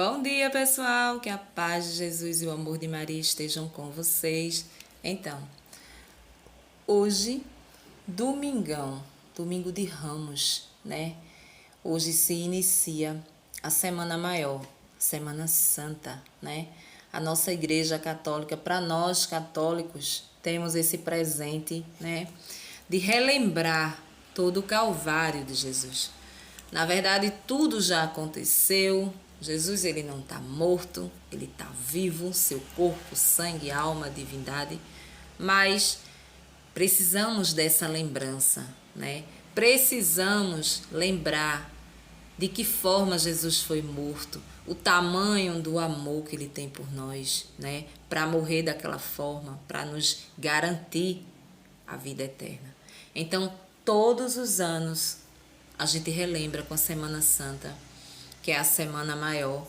Bom dia, pessoal! Que a paz de Jesus e o amor de Maria estejam com vocês. Então, hoje, domingão, domingo de Ramos, né? Hoje se inicia a Semana Maior, Semana Santa, né? A nossa Igreja Católica, para nós católicos, temos esse presente, né? De relembrar todo o Calvário de Jesus. Na verdade, tudo já aconteceu. Jesus, ele não está morto, ele está vivo, seu corpo, sangue, alma, divindade. Mas precisamos dessa lembrança, né? Precisamos lembrar de que forma Jesus foi morto, o tamanho do amor que ele tem por nós, né? Para morrer daquela forma, para nos garantir a vida eterna. Então, todos os anos, a gente relembra com a Semana Santa, que é a Semana Maior,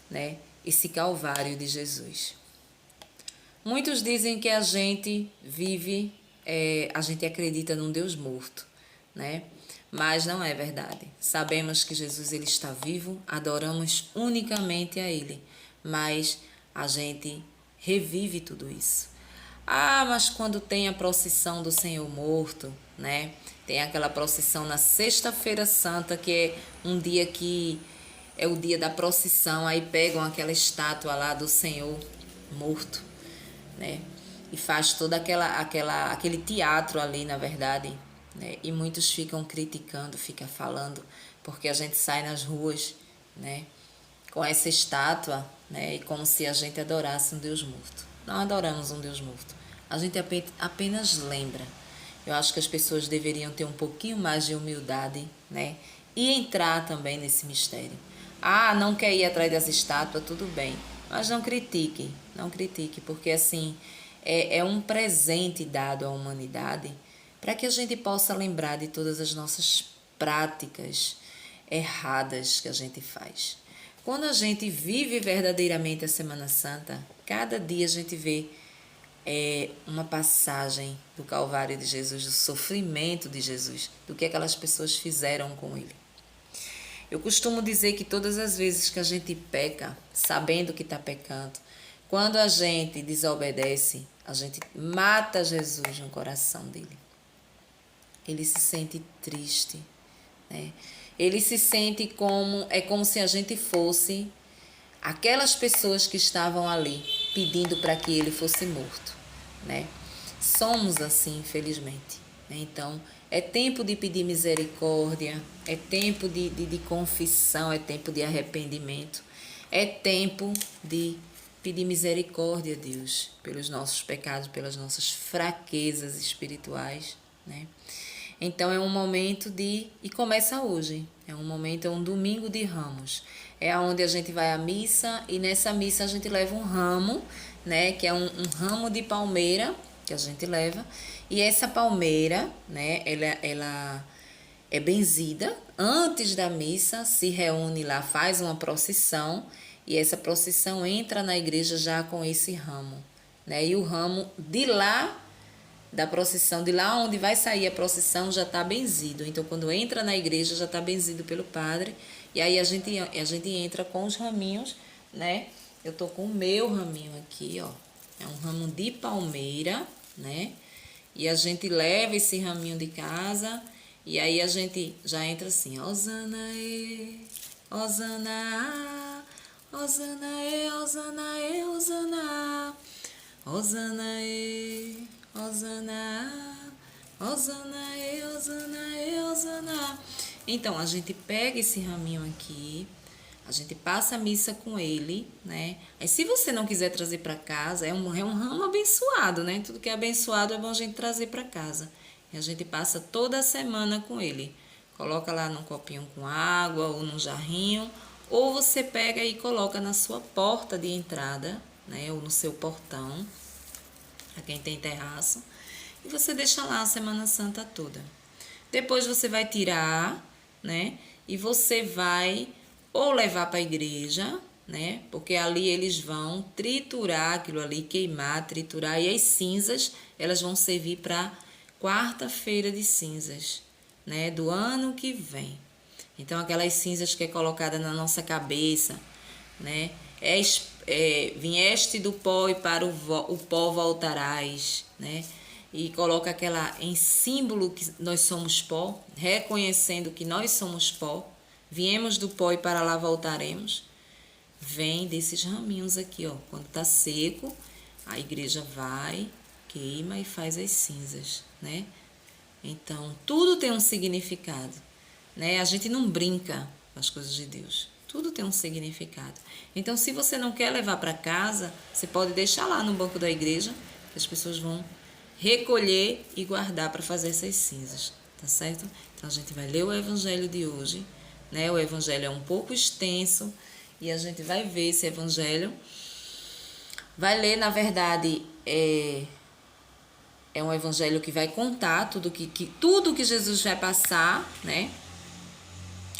né? Esse Calvário de Jesus. Muitos dizem que a gente vive, a gente acredita num Deus morto, né? Mas não é verdade. Sabemos que Jesus ele está vivo, adoramos unicamente a Ele, mas a gente revive tudo isso. Ah, mas quando tem a procissão do Senhor morto, né? Tem aquela procissão na Sexta-feira Santa, que é um dia que é o dia da procissão, aí pegam aquela estátua lá do Senhor morto, né? E faz todo aquele teatro ali, na verdade, né? E muitos ficam criticando, ficam falando, porque a gente sai nas ruas, né? Com essa estátua, né? E como se a gente adorasse um Deus morto. Não adoramos um Deus morto. A gente apenas lembra. Eu acho que as pessoas deveriam ter um pouquinho mais de humildade, né? E entrar também nesse mistério. Ah, não quer ir atrás das estátuas, tudo bem. Mas não critique, porque assim, é um presente dado à humanidade para que a gente possa lembrar de todas as nossas práticas erradas que a gente faz. Quando a gente vive verdadeiramente a Semana Santa, cada dia a gente vê uma passagem do Calvário de Jesus, do sofrimento de Jesus, do que aquelas pessoas fizeram com ele. Eu costumo dizer que todas as vezes que a gente peca, sabendo que está pecando, quando a gente desobedece, a gente mata Jesus no coração dele. Ele se sente triste, né? Ele se sente como se a gente fosse aquelas pessoas que estavam ali pedindo para que ele fosse morto, né? Somos assim, infelizmente, né? Então, é tempo de pedir misericórdia, é tempo de confissão, é tempo de arrependimento, é tempo de pedir misericórdia a Deus pelos nossos pecados, pelas nossas fraquezas espirituais, né? Então é um momento e começa hoje, é um domingo de Ramos, é onde a gente vai à missa e nessa missa a gente leva um ramo, né, que é um ramo de palmeira que a gente leva, e essa palmeira, né, ela é benzida, antes da missa se reúne lá, faz uma procissão, e essa procissão entra na igreja já com esse ramo, né, e o ramo de lá da procissão, de lá onde vai sair a procissão, já está benzido. Então, quando entra na igreja, já está benzido pelo padre. E aí a gente entra com os raminhos, né? Eu tô com o meu raminho aqui, ó. É um ramo de palmeira, né? E a gente leva esse raminho de casa. E aí a gente já entra assim, Hosana e, Hosana, Hosana e, Hosana e, Hosana, Hosana e, Hosana, Hosana e, Hosana e, Hosana. Então, a gente pega esse raminho aqui, a gente passa a missa com ele, né? Aí, se você não quiser trazer para casa, é um ramo abençoado, né? Tudo que é abençoado é bom a gente trazer para casa. E a gente passa toda a semana com ele. Coloca lá num copinho com água ou num jarrinho, ou você pega e coloca na sua porta de entrada, né? Ou no seu portão, para quem tem terraço, e você deixa lá a Semana Santa toda. Depois você vai tirar, né? E você vai ou levar para a igreja, né? Porque ali eles vão triturar aquilo ali, queimar, triturar, e as cinzas, elas vão servir para quarta-feira de cinzas, né? Do ano que vem. Então, aquelas cinzas que é colocada na nossa cabeça, né? Vieste do pó e para o pó voltarás, né? E coloca aquela em símbolo que nós somos pó, reconhecendo que nós somos pó, viemos do pó e para lá voltaremos. Vem desses raminhos aqui, ó. Quando tá seco, a igreja vai, queima e faz as cinzas, né? Então, tudo tem um significado, né? A gente não brinca com as coisas de Deus. Tudo tem um significado. Então, se você não quer levar para casa, você pode deixar lá no banco da igreja, que as pessoas vão recolher e guardar para fazer essas cinzas, tá certo? Então, a gente vai ler o evangelho de hoje, né? O evangelho é um pouco extenso e a gente vai ver esse evangelho. Vai ler, na verdade, é um evangelho que vai contar tudo que Jesus vai passar, né?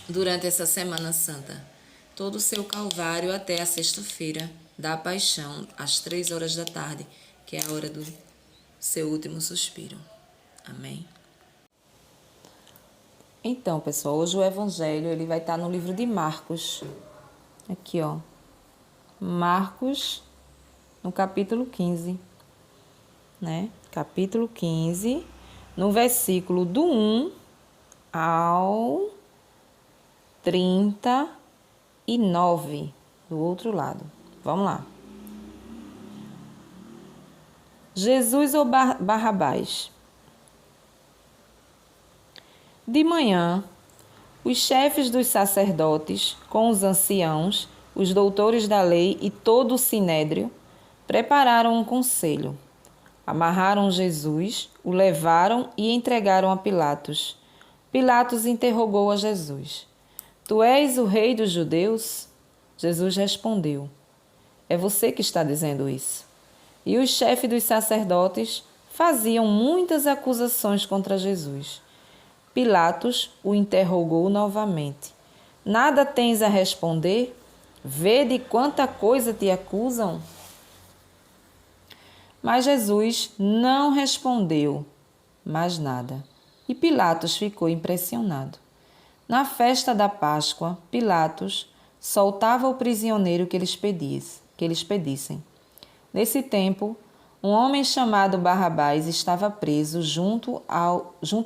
Durante essa Semana Santa. Todo o seu calvário até a sexta-feira da paixão, às 3 horas da tarde, que é a hora do seu último suspiro. Amém? Então, pessoal, hoje o evangelho ele vai estar no livro de Marcos. Aqui, ó. Marcos, no capítulo 15, né? Capítulo 15, no versículo do 1 ao 39, do outro lado. Vamos lá. Jesus ou Barrabás? De manhã, os chefes dos sacerdotes, com os anciãos, os doutores da lei e todo o sinédrio, prepararam um conselho. Amarraram Jesus, o levaram e entregaram a Pilatos. Pilatos interrogou a Jesus: Tu és o rei dos judeus? Jesus respondeu: É você que está dizendo isso. E os chefes dos sacerdotes faziam muitas acusações contra Jesus. Pilatos o interrogou novamente: Nada tens a responder? Vede quanta coisa te acusam. Mas Jesus não respondeu mais nada. E Pilatos ficou impressionado. Na festa da Páscoa, Pilatos soltava o prisioneiro que eles pedissem. Nesse tempo, um homem chamado Barrabás estava preso junto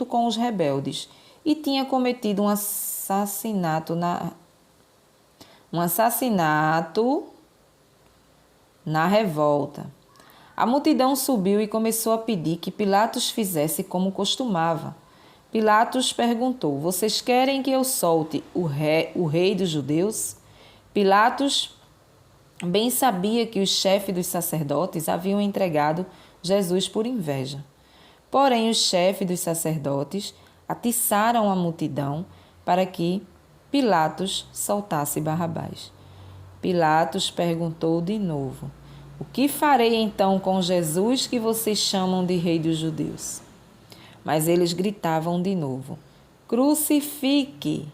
com os rebeldes e tinha cometido um assassinato na revolta. A multidão subiu e começou a pedir que Pilatos fizesse como costumava. Pilatos perguntou: Vocês querem que eu solte o rei dos judeus? Pilatos bem sabia que os chefes dos sacerdotes haviam entregado Jesus por inveja. Porém, os chefes dos sacerdotes atiçaram a multidão para que Pilatos soltasse Barrabás. Pilatos perguntou de novo: O que farei então com Jesus que vocês chamam de rei dos judeus? Mas eles gritavam de novo: Crucifique!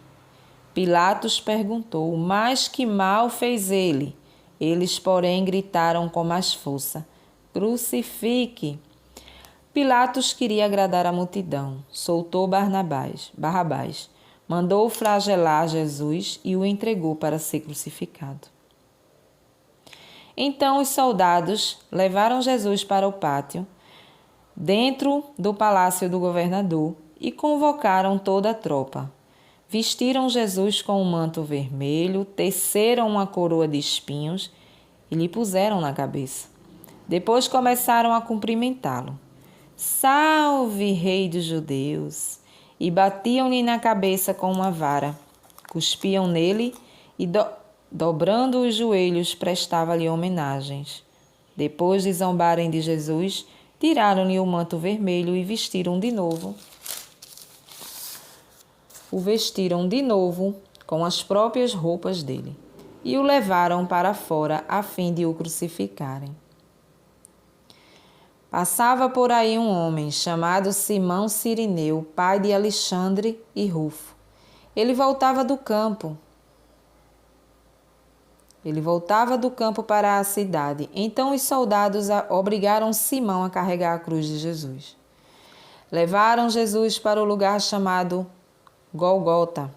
Pilatos perguntou: Mas que mal fez ele? Eles, porém, gritaram com mais força: Crucifique! Pilatos queria agradar a multidão. Soltou Barrabás, mandou flagelar Jesus e o entregou para ser crucificado. Então os soldados levaram Jesus para o pátio, dentro do palácio do governador, e convocaram toda a tropa. Vestiram Jesus com um manto vermelho, teceram uma coroa de espinhos e lhe puseram na cabeça. Depois começaram a cumprimentá-lo. Salve, rei dos judeus! E batiam-lhe na cabeça com uma vara. Cuspiam nele e, dobrando os joelhos, prestavam-lhe homenagens. Depois de zombarem de Jesus, tiraram-lhe o manto vermelho e vestiram de novo com as próprias roupas dele, e o levaram para fora a fim de o crucificarem. Passava por aí um homem chamado Simão Cirineu, pai de Alexandre e Rufo. Ele voltava do campo para a cidade. Então os soldados obrigaram Simão a carregar a cruz de Jesus. Levaram Jesus para o lugar chamado Golgota,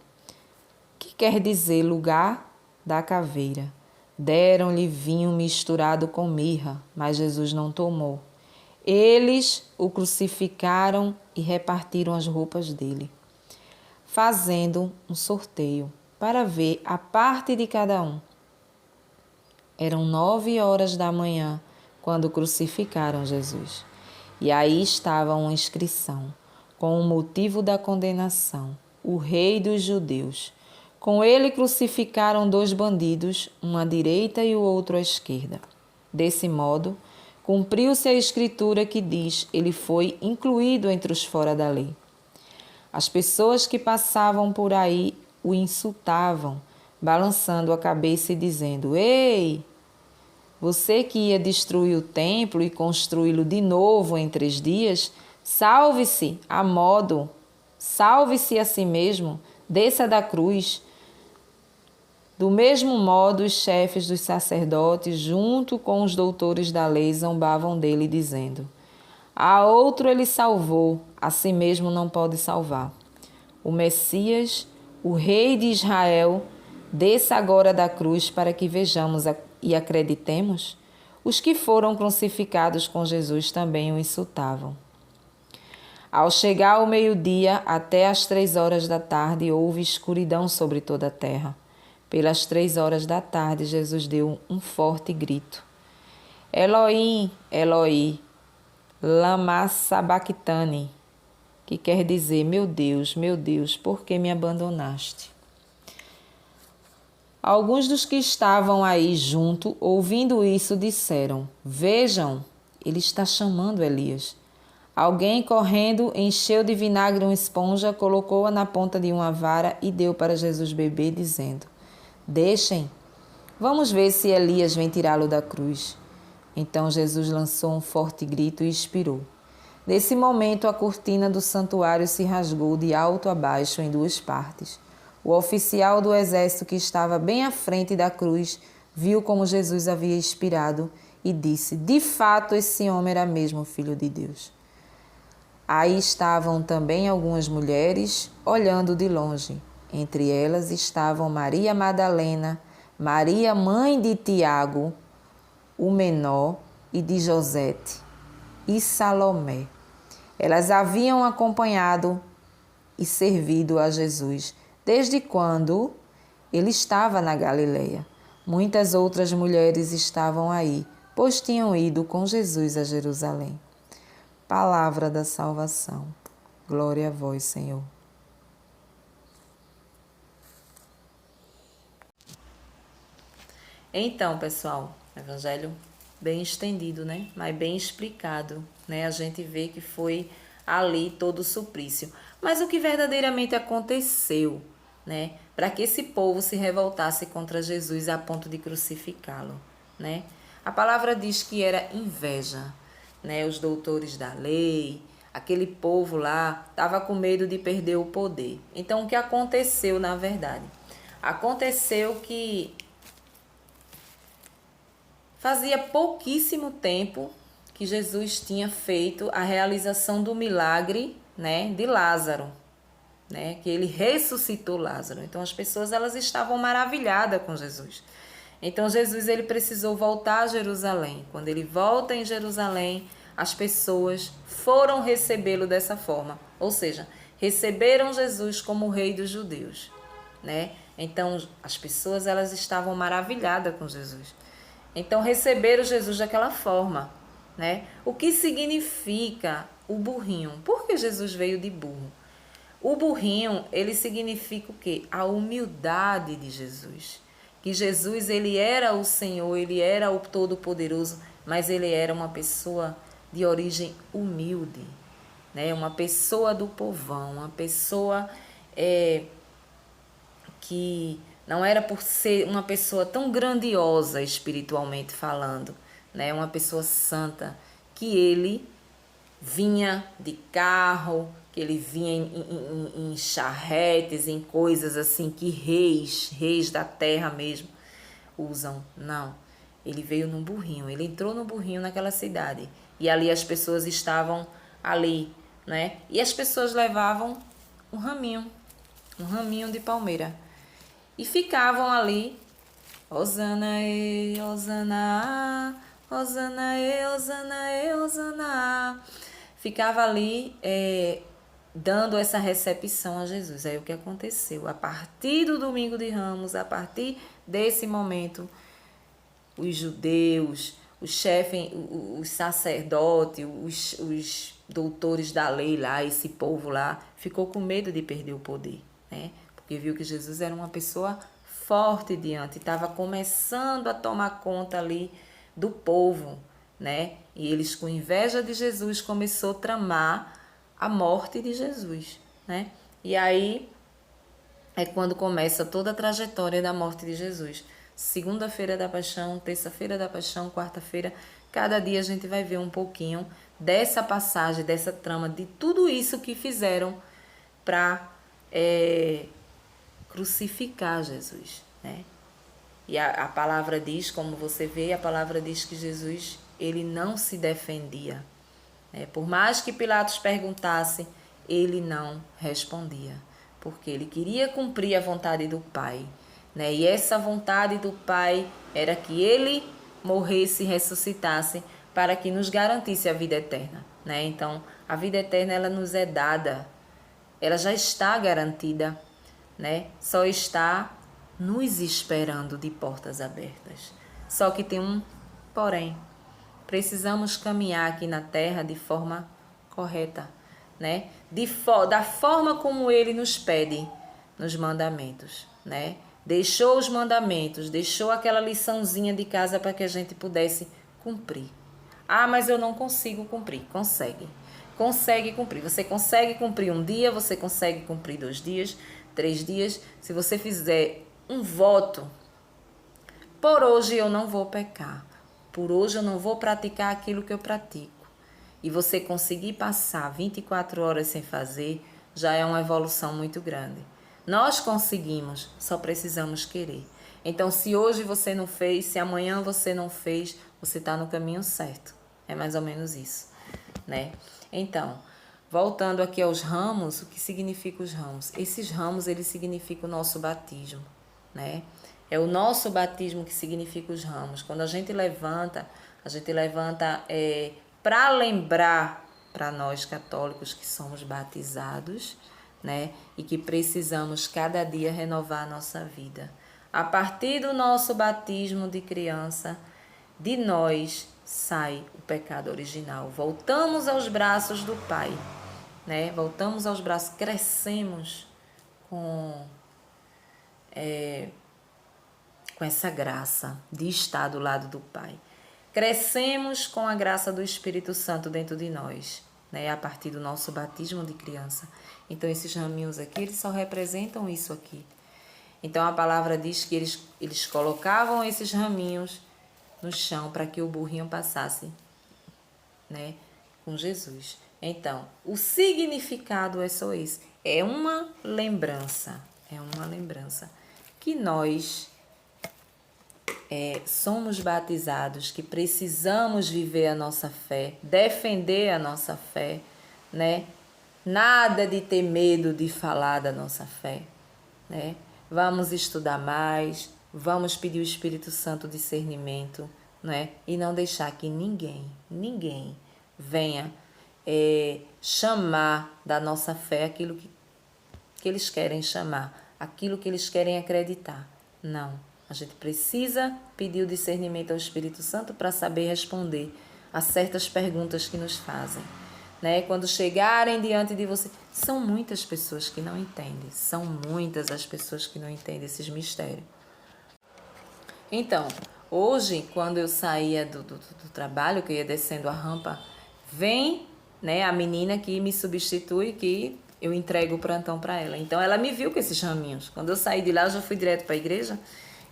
que quer dizer lugar da caveira. Deram-lhe vinho misturado com mirra, mas Jesus não tomou. Eles o crucificaram e repartiram as roupas dele, fazendo um sorteio para ver a parte de cada um. Eram 9 horas da manhã quando crucificaram Jesus. E aí estava uma inscrição, com o motivo da condenação: o Rei dos Judeus. Com ele crucificaram 2 bandidos, um à direita e o outro à esquerda. Desse modo, cumpriu-se a escritura que diz: ele foi incluído entre os fora da lei. As pessoas que passavam por aí o insultavam, balançando a cabeça e dizendo: Ei, você que ia destruir o templo e construí-lo de novo em 3 dias, salve-se a modo, salve-se a si mesmo, desça da cruz. Do mesmo modo, os chefes dos sacerdotes, junto com os doutores da lei, zombavam dele, dizendo: a outro ele salvou, a si mesmo não pode salvar. O Messias, o Rei de Israel, desça agora da cruz para que vejamos e acreditemos. Os que foram crucificados com Jesus também o insultavam. Ao chegar ao meio-dia, até às 3 horas da tarde, houve escuridão sobre toda a terra. Pelas 3 horas da tarde, Jesus deu um forte grito: Eloim, Eloi, lama sabachthani, que quer dizer: meu Deus, por que me abandonaste? Alguns dos que estavam aí junto, ouvindo isso, disseram: vejam, ele está chamando Elias. Alguém, correndo, encheu de vinagre uma esponja, colocou-a na ponta de uma vara e deu para Jesus beber, dizendo: deixem, vamos ver se Elias vem tirá-lo da cruz. Então Jesus lançou um forte grito e expirou. Nesse momento, a cortina do santuário se rasgou de alto a baixo em 2 partes. O oficial do exército que estava bem à frente da cruz viu como Jesus havia expirado e disse: de fato, esse homem era mesmo o Filho de Deus. Aí estavam também algumas mulheres olhando de longe. Entre elas estavam Maria Madalena, Maria, mãe de Tiago, o menor, e de Josete, e Salomé. Elas haviam acompanhado e servido a Jesus desde quando ele estava na Galileia. Muitas outras mulheres estavam aí, pois tinham ido com Jesus a Jerusalém. Palavra da salvação. Glória a vós, Senhor. Então, pessoal, evangelho bem estendido, né? Mas bem explicado, né? A gente vê que foi ali todo o suplício. Mas o que verdadeiramente aconteceu, né? Para que esse povo se revoltasse contra Jesus a ponto de crucificá-lo, né? A palavra diz que era inveja, né? Os doutores da lei, aquele povo lá, estava com medo de perder o poder. Então, o que aconteceu, na verdade? Aconteceu que fazia pouquíssimo tempo que Jesus tinha feito a realização do milagre, né, de Lázaro, né, que ele ressuscitou Lázaro. Então as pessoas elas estavam maravilhadas com Jesus. Então Jesus ele precisou voltar a Jerusalém. Quando ele volta em Jerusalém, as pessoas foram recebê-lo dessa forma, ou seja, receberam Jesus como o Rei dos Judeus, né? Então as pessoas elas estavam maravilhadas com Jesus. Então receberam Jesus daquela forma, né? O que significa o burrinho? Por que Jesus veio de burro? O burrinho, ele significa o quê? A humildade de Jesus. Que Jesus, ele era o Senhor, ele era o Todo-Poderoso, mas ele era uma pessoa de origem humilde, né? Uma pessoa do povão, uma pessoa que não era por ser uma pessoa tão grandiosa espiritualmente falando, né? Uma pessoa santa, que ele vinha de carro, que ele vinha em charretes, em coisas assim que reis da terra mesmo usam. Não, ele veio num burrinho, ele entrou no burrinho naquela cidade e ali as pessoas estavam ali, né? E as pessoas levavam um raminho de palmeira e ficavam ali Hosana e, Hosana, Hosana e, Hosana e, Hosana. Ficava ali dando essa recepção a Jesus. Aí o que aconteceu? A partir do domingo de Ramos, a partir desse momento, os judeus, os chefes, os sacerdotes, os doutores da lei lá, esse povo lá, ficou com medo de perder o poder, né? Porque viu que Jesus era uma pessoa forte diante, estava começando a tomar conta ali do povo, né? E eles, com inveja de Jesus, começou a tramar a morte de Jesus, né? E aí é quando começa toda a trajetória da morte de Jesus. Segunda-feira da Paixão, terça-feira da Paixão, quarta-feira, cada dia a gente vai ver um pouquinho dessa passagem, dessa trama, de tudo isso que fizeram para crucificar Jesus, né? E a palavra diz, como você vê, a palavra diz que Jesus, ele não se defendia, né? Por mais que Pilatos perguntasse, ele não respondia, porque ele queria cumprir a vontade do Pai, né? E essa vontade do Pai era que ele morresse e ressuscitasse para que nos garantisse a vida eterna, né? Então, a vida eterna, ela nos é dada, ela já está garantida, né? Só está nos esperando de portas abertas. Só que tem um porém. Precisamos caminhar aqui na terra de forma correta, né? Da forma como ele nos pede nos mandamentos, né? Deixou os mandamentos, deixou aquela liçãozinha de casa para que a gente pudesse cumprir. Ah, mas eu não consigo cumprir. Consegue. Consegue cumprir. Você consegue cumprir um dia, você consegue cumprir 2 dias, 3 dias. Se você fizer um voto, por hoje eu não vou pecar. Por hoje eu não vou praticar aquilo que eu pratico. E você conseguir passar 24 horas sem fazer, já é uma evolução muito grande. Nós conseguimos, só precisamos querer. Então, se hoje você não fez, se amanhã você não fez, você está no caminho certo. É mais ou menos isso, né? Então, voltando aqui aos ramos, o que significa os ramos? Esses ramos, eles significam o nosso batismo, né? É o nosso batismo que significa os ramos. Quando a gente levanta para lembrar para nós católicos que somos batizados, né? E que precisamos cada dia renovar a nossa vida. A partir do nosso batismo de criança, de nós sai o pecado original. Voltamos aos braços do Pai, né? Voltamos aos braços, crescemos com essa graça de estar do lado do Pai. Crescemos com a graça do Espírito Santo dentro de nós, né? A partir do nosso batismo de criança. Então, esses raminhos aqui, eles só representam isso aqui. Então, a palavra diz que eles colocavam esses raminhos no chão para que o burrinho passasse, né? Com Jesus. Então, o significado é só esse. É uma lembrança. É uma lembrança que nós somos batizados, que precisamos viver a nossa fé, defender a nossa fé, né? Nada de ter medo de falar da nossa fé, né? Vamos estudar mais, vamos pedir o Espírito Santo discernimento, né? E não deixar que ninguém venha chamar da nossa fé aquilo que eles querem chamar, aquilo que eles querem acreditar. Não. A gente precisa pedir o discernimento ao Espírito Santo para saber responder a certas perguntas que nos fazem, né? Quando chegarem diante de você, são muitas pessoas que não entendem, são muitas as pessoas que não entendem esses mistérios. Então, hoje, quando eu saía do trabalho, que eu ia descendo a rampa, vem, né, a menina que me substitui, que eu entrego o plantão para ela. Então, ela me viu com esses raminhos. Quando eu saí de lá, eu já fui direto para a igreja.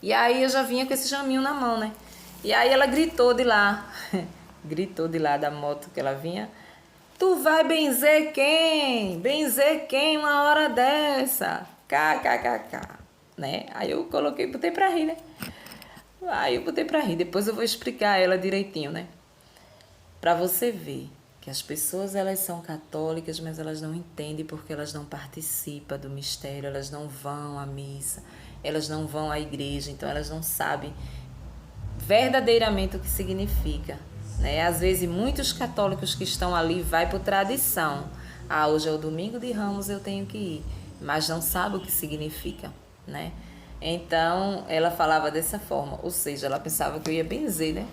E aí eu já vinha com esse raminho na mão, né? E aí ela gritou de lá, gritou de lá da moto que ela vinha. Tu vai benzer quem? Benzer quem uma hora dessa? KKKK, né? Aí eu botei pra rir, né? Aí eu botei pra rir. Depois eu vou explicar ela direitinho, né? Pra você ver que as pessoas, elas são católicas, mas elas não entendem porque elas não participam do mistério, elas não vão à missa. elas não vão à igreja, então elas não sabem verdadeiramente o que significa, né? Às vezes muitos católicos que estão ali vai por tradição. Ah, hoje é o domingo de Ramos, eu tenho que ir, mas não sabe o que significa, né? Então ela falava dessa forma, ou seja, ela pensava que eu ia benzer, né?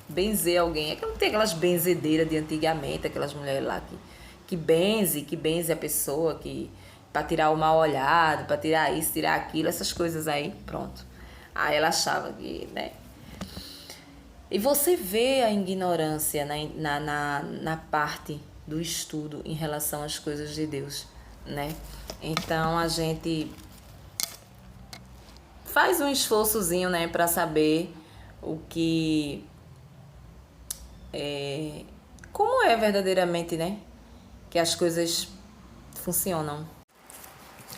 Benzer alguém. É que não tem aquelas benzedeiras de antigamente, aquelas mulheres lá que benze a pessoa, que para tirar o mal olhado, para tirar isso, tirar aquilo, essas coisas aí, pronto. Aí ela achava que, né? E você vê a ignorância na parte do estudo em relação às coisas de Deus, né? Então a gente faz um esforçozinho, né, para saber o que como é verdadeiramente, né, que as coisas funcionam.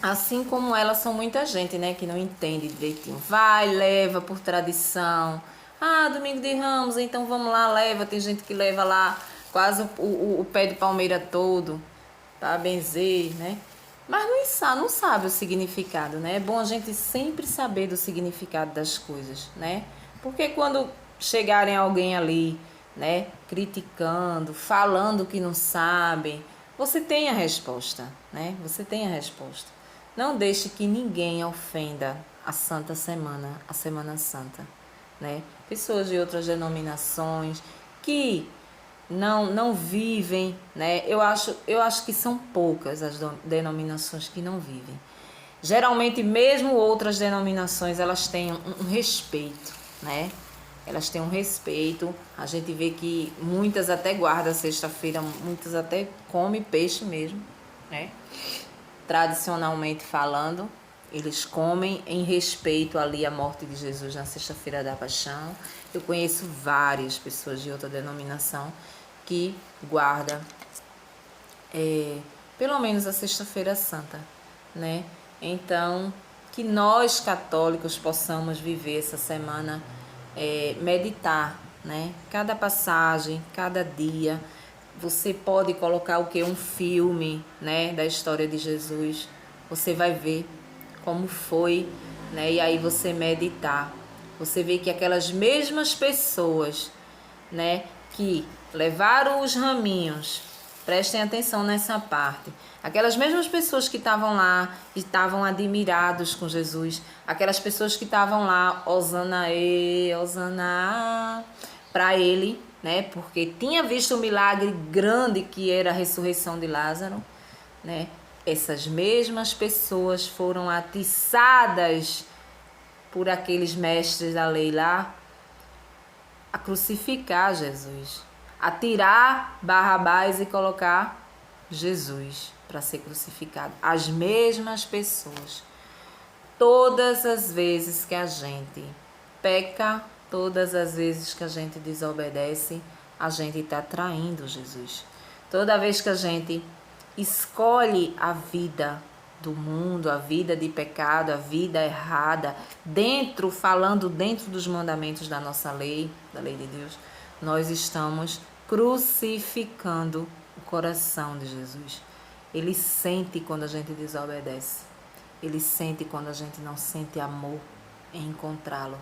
Assim como elas, são muita gente, né, que não entende direitinho. Vai, leva por tradição. Ah, domingo de Ramos, então vamos lá, leva. Tem gente que leva lá quase o pé de palmeira todo para benzer, né? Mas não sabe o significado, né? É bom a gente sempre saber do significado das coisas, né? Porque quando chegarem alguém ali, né, criticando, falando que não sabem, você tem a resposta, né? Você tem a resposta. Não deixe que ninguém ofenda a Santa Semana, a Semana Santa, né? Pessoas de outras denominações que não vivem, né? Eu acho que são poucas as denominações que não vivem. Geralmente, mesmo outras denominações, elas têm um respeito, né? Elas têm um respeito. A gente vê que muitas até guardam sexta-feira, muitas até comem peixe mesmo, né? Tradicionalmente falando, eles comem em respeito ali à morte de Jesus na sexta-feira da Paixão. Eu conheço várias pessoas de outra denominação que guardam pelo menos a sexta-feira santa, né? Então, que nós católicos possamos viver essa semana, meditar, né? Cada passagem, cada dia. Você pode colocar o que? Um filme, né, da história de Jesus. Você vai ver como foi, né? E aí você meditar. Você vê que aquelas mesmas pessoas, né, que levaram os raminhos, prestem atenção nessa parte. Aquelas mesmas pessoas que estavam lá e estavam admirados com Jesus, aquelas pessoas que estavam lá, Hosana, Hosana, para ele, né? Porque tinha visto um milagre grande que era a ressurreição de Lázaro, né? Essas mesmas pessoas foram atiçadas por aqueles mestres da lei lá a crucificar Jesus, a tirar Barrabás e colocar Jesus para ser crucificado. As mesmas pessoas. Todas as vezes que a gente peca, todas as vezes que a gente desobedece, a gente está traindo Jesus. Toda vez que a gente escolhe a vida do mundo, a vida de pecado, a vida errada, falando dentro dos mandamentos da nossa lei, da lei de Deus, nós estamos crucificando o coração de Jesus. Ele sente quando a gente desobedece. Ele sente quando a gente não sente amor em encontrá-lo,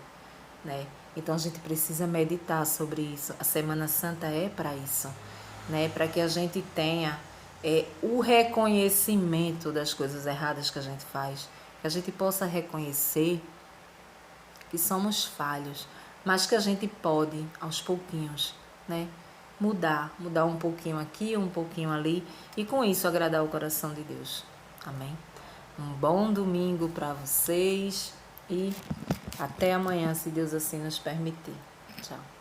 né? Então a gente precisa meditar sobre isso. A Semana Santa é para isso, né? Para que a gente tenha o reconhecimento das coisas erradas que a gente faz, que a gente possa reconhecer que somos falhos, mas que a gente pode, aos pouquinhos, né, mudar um pouquinho aqui, um pouquinho ali, e com isso agradar o coração de Deus. Amém? Um bom domingo para vocês e até amanhã, se Deus assim nos permitir. Tchau.